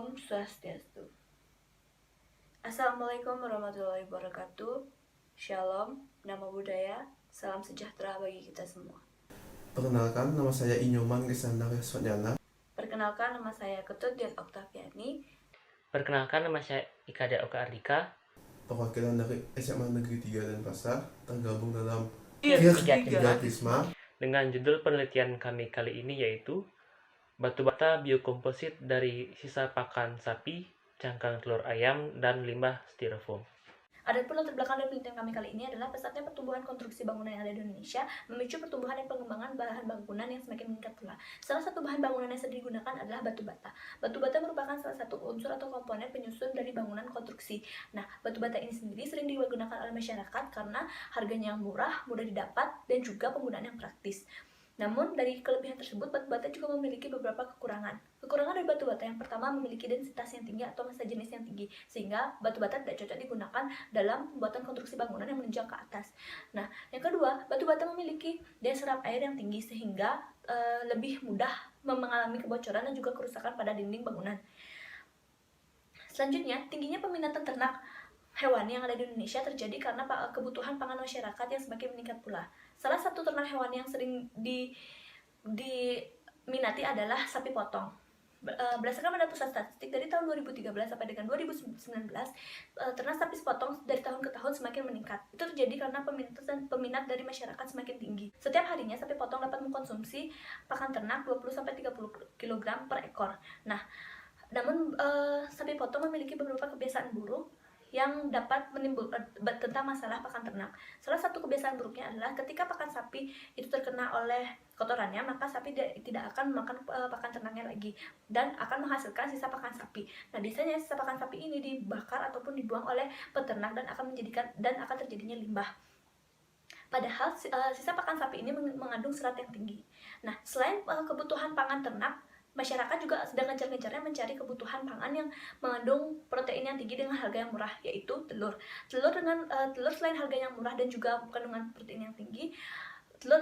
Om Swastiastu. Assalamualaikum warahmatullahi wabarakatuh. Shalom, nama budaya, salam sejahtera bagi kita semua. Perkenalkan, nama saya Inyoman Gisandar Yaswadiana. Perkenalkan, nama saya Ketut Dian Oktaviani. Perkenalkan, nama saya Ika Dea Oka Ardika. Perwakilan dari SMA Negeri 3 Denpasar tergabung dalam Kirgatisma dengan judul penelitian kami kali ini yaitu batu bata biokomposit dari sisa pakan sapi, cangkang telur ayam, dan limbah styrofoam. Adapun latar belakang dari penelitian kami kali ini adalah pesatnya pertumbuhan konstruksi bangunan yang ada di Indonesia memicu pertumbuhan dan pengembangan bahan bangunan yang semakin meningkat pula. Salah satu bahan bangunan yang sering digunakan adalah batu bata. Batu bata merupakan salah satu unsur atau komponen penyusun dari bangunan konstruksi. Nah, batu bata ini sendiri sering digunakan oleh masyarakat karena harganya yang murah, mudah didapat, dan juga penggunaan yang praktis. Namun, dari kelebihan tersebut, batu bata juga memiliki beberapa kekurangan. Kekurangan dari batu bata yang pertama memiliki densitas yang tinggi atau massa jenis yang tinggi, sehingga batu bata tidak cocok digunakan dalam pembuatan konstruksi bangunan yang menunjang ke atas. Nah, yang kedua, batu bata memiliki daya serap air yang tinggi, sehingga lebih mudah mengalami kebocoran dan juga kerusakan pada dinding bangunan. Selanjutnya, tingginya peminatan ternak hewani yang ada di Indonesia terjadi karena kebutuhan pangan masyarakat yang semakin meningkat pula. Salah satu ternak hewani yang sering diminati adalah sapi potong. Berdasarkan pada pusat statistik dari tahun 2013 sampai dengan 2019, ternak sapi potong dari tahun ke tahun semakin meningkat. Itu terjadi karena peminat dari masyarakat semakin tinggi. Setiap harinya sapi potong dapat mengkonsumsi pakan ternak 20-30 kg per ekor. Nah, namun sapi potong memiliki beberapa kebiasaan buruk yang dapat menimbulkan tentang masalah pakan ternak. Salah satu kebiasaan buruknya adalah ketika pakan sapi itu terkena oleh kotorannya, maka sapi tidak akan memakan pakan ternaknya lagi dan akan menghasilkan sisa pakan sapi. Nah, biasanya sisa pakan sapi ini dibakar ataupun dibuang oleh peternak dan akan terjadinya limbah. Padahal sisa pakan sapi ini mengandung serat yang tinggi. Nah, selain kebutuhan pangan ternak, masyarakat juga sedang gencar-gencarnya mencari kebutuhan pangan yang mengandung protein yang tinggi dengan harga yang murah, yaitu telur. Telur selain harganya yang murah dan juga kandungan protein yang tinggi, telur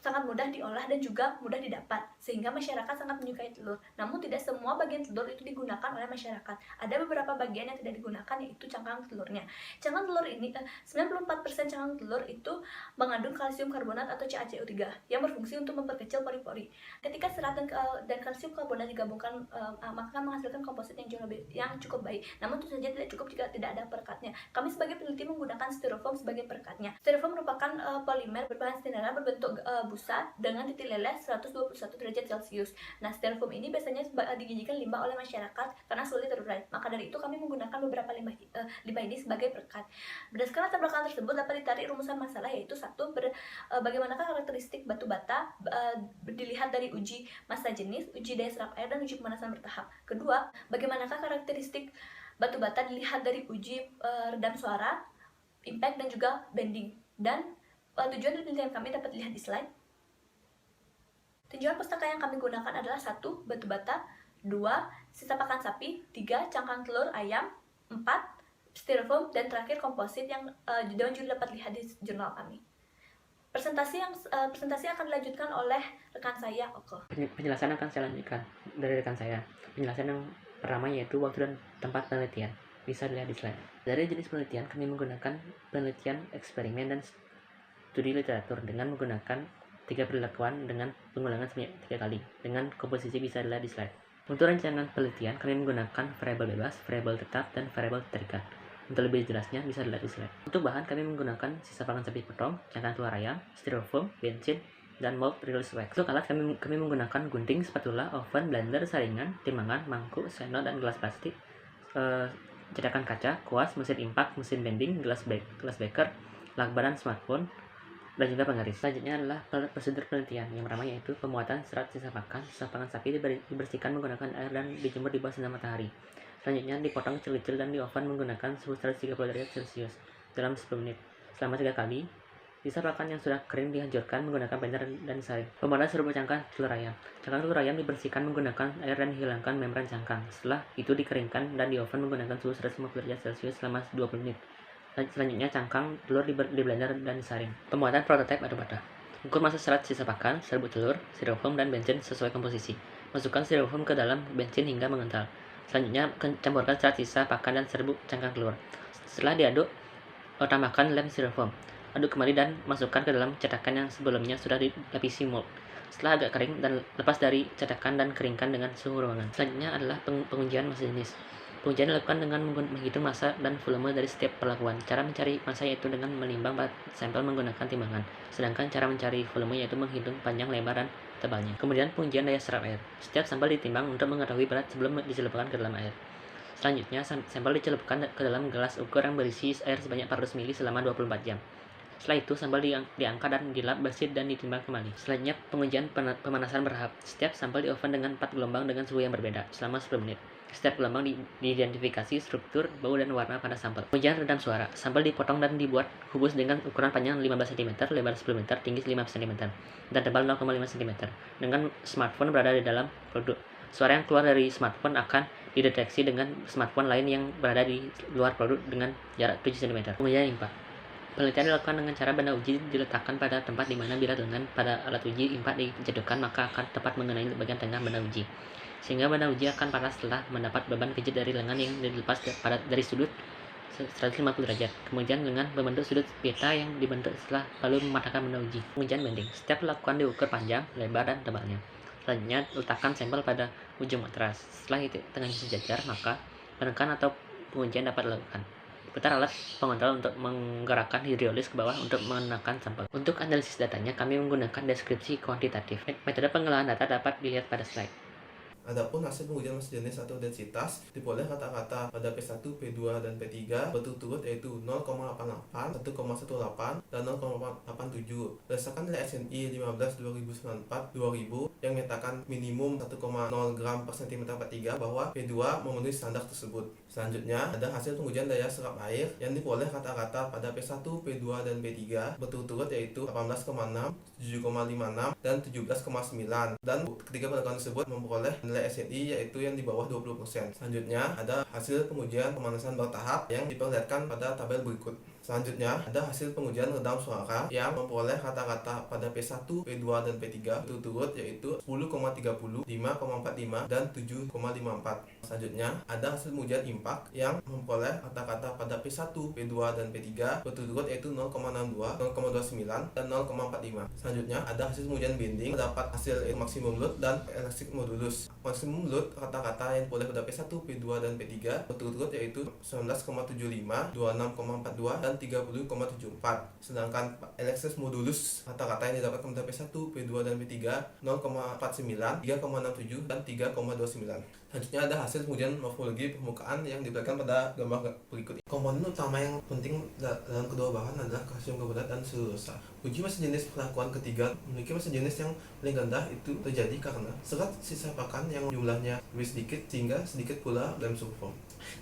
sangat mudah diolah dan juga mudah didapat, sehingga masyarakat sangat menyukai telur. Namun tidak semua bagian telur itu digunakan oleh masyarakat. Ada beberapa bagian yang tidak digunakan, yaitu cangkang telurnya. Cangkang telur ini 94% cangkang telur itu mengandung kalsium karbonat atau CaCO3 yang berfungsi untuk memperkecil pori-pori. Ketika serat dan kalsium karbonat digabungkan, maka menghasilkan komposit yang cukup baik. Namun tentu saja tidak cukup jika tidak ada perekatnya. Kami sebagai peneliti menggunakan styrofoam sebagai perekatnya. Styrofoam merupakan polimer berbahan stineral berbentuk busa dengan titik leleh 121 derajat Celcius. Nah, styrofoam ini biasanya dijadikan limbah oleh masyarakat karena sulit terurai. Maka dari itu kami menggunakan beberapa limbah ini sebagai perekat. Berdasarkan latar belakang tersebut dapat ditarik rumusan masalah, yaitu satu, bagaimanakah karakteristik batu bata dilihat dari uji massa jenis, uji daya serap air, dan uji pemanasan bertahap. Kedua, bagaimanakah karakteristik batu bata dilihat dari uji redam suara, impact, dan juga bending. Dan tujuan dari penelitian kami dapat dilihat di slide. Tujuan pustaka yang kami gunakan adalah 1. Batu bata, 2. Sisa pakan sapi, 3. Cangkang telur ayam, 4. Styrofoam, dan terakhir komposit yang juga dapat dilihat di jurnal kami. Presentasi akan dilanjutkan oleh rekan saya, Oko. Penjelasan akan saya lanjutkan dari rekan saya. Penjelasan yang pertama yaitu waktu dan tempat penelitian. Bisa dilihat di slide. Dari jenis penelitian, kami menggunakan penelitian eksperimen dan studi literatur dengan menggunakan 3 perilakuan dengan pengulangan sebanyak 3 kali. Dengan komposisi bisa dilihat di slide. Untuk rancangan penelitian, kami menggunakan variabel bebas, variabel tetap, dan variabel terikat. Untuk lebih jelasnya bisa dilihat di slide. Untuk bahan, kami menggunakan sisa pakan sapi potong, cangkang telur ayam, styrofoam, bensin, dan mold release wax. Untuk alat, kami menggunakan gunting, spatula, oven, blender, saringan, timbangan, mangkuk, sendok, dan gelas plastik, cetakan kaca, kuas, mesin impact, mesin bending, gelas beker, lakban, smartphone, dan juga penggaris. Selanjutnya adalah prosedur penelitian. Yang pertama yaitu pemuatan serat sisa pakan sapi dibersihkan menggunakan air dan dijemur di bawah sinar matahari. Selanjutnya dipotong kecil-kecil dan di oven menggunakan suhu 130 derajat Celcius dalam 10 menit. Selama 3 kali, sisa pakan yang sudah kering dihancurkan menggunakan blender dan disaring. Pembuatan serbuk cangkang telur ayam. Cangkang telur ayam dibersihkan menggunakan air dan dihilangkan membran cangkang. Setelah itu dikeringkan dan di oven menggunakan suhu 150 derajat Celcius selama 20 menit. Selanjutnya cangkang telur di blender dan disaring. Pembuatan prototipe batu bata. Ukur massa serat sisa pakan, serbuk telur, styrofoam, dan bensin sesuai komposisi. Masukkan styrofoam ke dalam bensin hingga mengental. Selanjutnya, campurkan serat sisa pakan dan serbuk cangkang telur. Setelah diaduk, tambahkan lem styrofoam. Aduk kembali dan masukkan ke dalam cetakan yang sebelumnya sudah dilapisi mold. Setelah agak kering, dan lepas dari cetakan dan keringkan dengan suhu ruangan. Selanjutnya adalah pengujian masa jenis. Pengujian dilakukan dengan menghitung massa dan volume dari setiap perlakuan. Cara mencari massa yaitu dengan menimbang sampel menggunakan timbangan. Sedangkan cara mencari volume yaitu menghitung panjang, lebar, dan tebalnya. Kemudian pengujian daya serap air. Setiap sampel ditimbang untuk mengetahui berat sebelum dicelupkan ke dalam air. Selanjutnya, sampel dicelupkan ke dalam gelas ukur yang berisi air sebanyak 400 ml selama 24 jam. Setelah itu, sampel diangkat dan dilap bersih dan ditimbang kembali. Selanjutnya, pengujian pemanasan bertahap. Setiap sampel di oven dengan 4 gelombang dengan suhu yang berbeda selama 10 menit. Setiap gelombang diidentifikasi struktur, bau, dan warna pada sampel. Pengujian redam suara. Sampel dipotong dan dibuat kubus dengan ukuran panjang 15 cm, lebar 10 meter, tinggi 5 cm, dan tebal 0,5 cm. Dengan smartphone berada di dalam produk, suara yang keluar dari smartphone akan dideteksi dengan smartphone lain yang berada di luar produk dengan jarak 7 cm. Pengujian impak. Penelitian dilakukan dengan cara benda uji diletakkan pada tempat di mana bila lengan pada alat uji impak dijatuhkan maka akan tepat mengenai bagian tengah benda uji. Sehingga benda uji akan panas setelah mendapat beban kejut dari lengan yang dilepas dari sudut 150 derajat. Kemudian lengan membentuk sudut peta yang dibentuk setelah lalu mematahkan benda uji. Pengujian bending. Setiap perlakuan diukur panjang, lebar, dan tebalnya. Selanjutnya, letakkan sampel pada ujung matras. Setelah itu tengahnya sejajar, maka penekan atau pengujian dapat dilakukan. Putar alat pengontrol untuk menggerakkan hidrolis ke bawah untuk menekan sampel. Untuk analisis datanya, kami menggunakan deskripsi kuantitatif. Metode pengolahan data dapat dilihat pada slide. Adapun hasil pengujian massa jenis atau densitas diperoleh kata-kata pada P1, P2, dan P3 berturut-turut yaitu 0,88, 1,18, dan 0,87. Berdasarkan nilai SNI 15/2094-2000 yang menyatakan minimum 1,0 gram per cm per 3 bahwa P2 memenuhi standar tersebut. Selanjutnya ada hasil pengujian daya serap air yang diperoleh kata-kata pada P1, P2, dan P3 berturut-turut yaitu 18,6, 7,56, dan 17,9. Dan ketiga penelitian tersebut memperoleh nilai SNI yaitu yang di bawah 20%. Selanjutnya ada hasil pengujian pemanasan bertahap yang diperlihatkan pada tabel berikut. Selanjutnya ada hasil pengujian redam suara yang memperoleh kata-kata pada P1, P2, dan P3 berturut-turut yaitu 10,30, 5,45, dan 7,54. Selanjutnya ada hasil pengujian impak yang memperoleh kata-kata pada P1, P2, dan P3 berturut-turut yaitu 0,62, 0,29, dan 0,45. Selanjutnya ada hasil pengujian bending terdapat hasil maksimum load dan elastic modulus. Maksimum load kata-kata yang diperoleh pada P1, P2, dan P3 berturut-turut yaitu 19,75, 26,42, dan 30,74. Sedangkan elastic modulus kata-kata yang didapatkan pada P1, P2, dan P3 0,49, 3,67, dan 3,29. Selanjutnya ada hasil pengujian morfologi permukaan yang diperlihatkan pada gambar berikut. Komponen utama yang penting dalam kedua bahan adalah kalsium karbonat dan selulosa. Uji massa jenis perlakuan ketiga memiliki massa jenis yang paling rendah itu terjadi karena serat sisa pakan yang jumlahnya lebih sedikit sehingga sedikit pula dalam sulfur.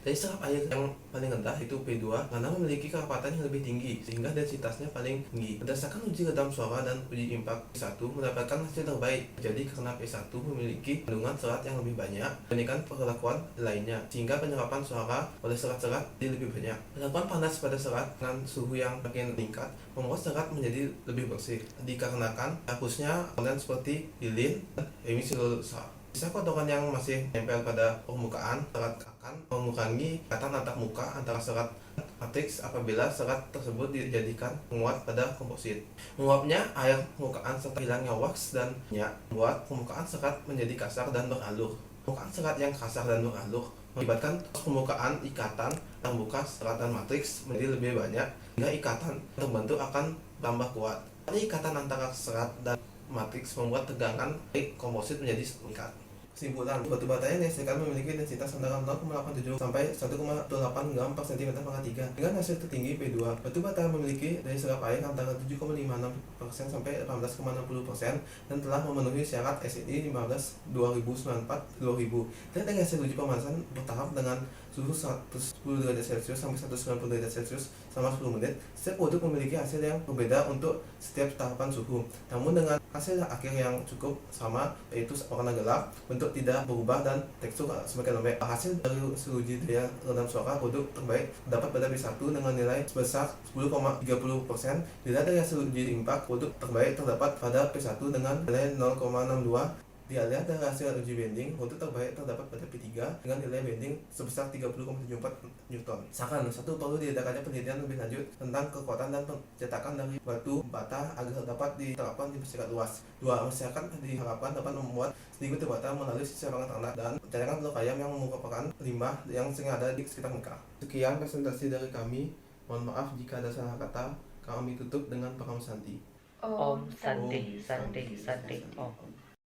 Dari serap air yang paling rendah itu P2 karena memiliki kerapatan yang lebih tinggi sehingga densitasnya paling tinggi. Berdasarkan uji redam suara dan uji impak P1 mendapatkan hasil terbaik. Jadi karena P1 memiliki kandungan serat yang lebih banyak dibandingkan perlakuan lainnya sehingga penyerapan suara oleh serat-serat jadi lebih banyak. Perlakuan panas pada serat dengan suhu yang makin meningkat membuat serat menjadi lebih bersih dikarenakan hapusnya komponen seperti lilin dan hemiselulosa. Sisa kotoran yang masih nempel pada permukaan serat akan mengurangi ikatan antar muka antara serat matriks apabila serat tersebut dijadikan penguat pada komposit. Menguapnya air permukaan serta hilangnya wax dan minyak membuat permukaan serat menjadi kasar dan beralur. Permukaan serat yang kasar dan beralur mengakibatkan permukaan ikatan terbuka serat dan matriks menjadi lebih banyak hingga ikatan terbentuk akan tambah kuat. Ikatan antara serat dan matriks membuat tegangan komposit menjadi meningkat. Kesimpulan, batu bata yang dihasilkan memiliki densitas antara 0,87 sampai 1,28 gram per cm per 3. Dengan hasil tertinggi P2, batu bata memiliki daya serap air antara 7,56% sampai 18,60% dan telah memenuhi syarat SNI 15/2094-2000. Dan dari hasil uji pemanasan bertahap dengan suhu 110 derajat Celcius sampai 190 derajat Celcius selama 10 menit, setiap produk memiliki hasil yang berbeda untuk setiap tahapan suhu. Namun dengan hasil akhir yang cukup sama, yaitu warna gelap, bentuk tidak berubah, dan tekstur semakin lembek. Hasil dari uji daya redam suara produk terbaik dapat pada P1 dengan nilai sebesar 10,30%. Bila dari hasil uji impak produk terbaik terdapat pada P1 dengan nilai 0,62, Dialih dari hasil uji bending, mutu terbaik terdapat pada P3 dengan nilai bending sebesar 30,74 Newton. Misalkan, satu perlu diadakannya penelitian lebih lanjut tentang kekuatan dan pencetakan dari batu bata agar dapat diterapkan di masyarakat luas. Dua, masyarakat diharapkan dapat membuat sedikit bata melalui sisa pangan ternak dan mencairkan telur ayam yang merupakan limbah yang sering ada di sekitar mereka. Sekian presentasi dari kami. Mohon maaf jika ada salah kata. Kami tutup dengan Param Santi. Om Santi, Santi, Santi, Om.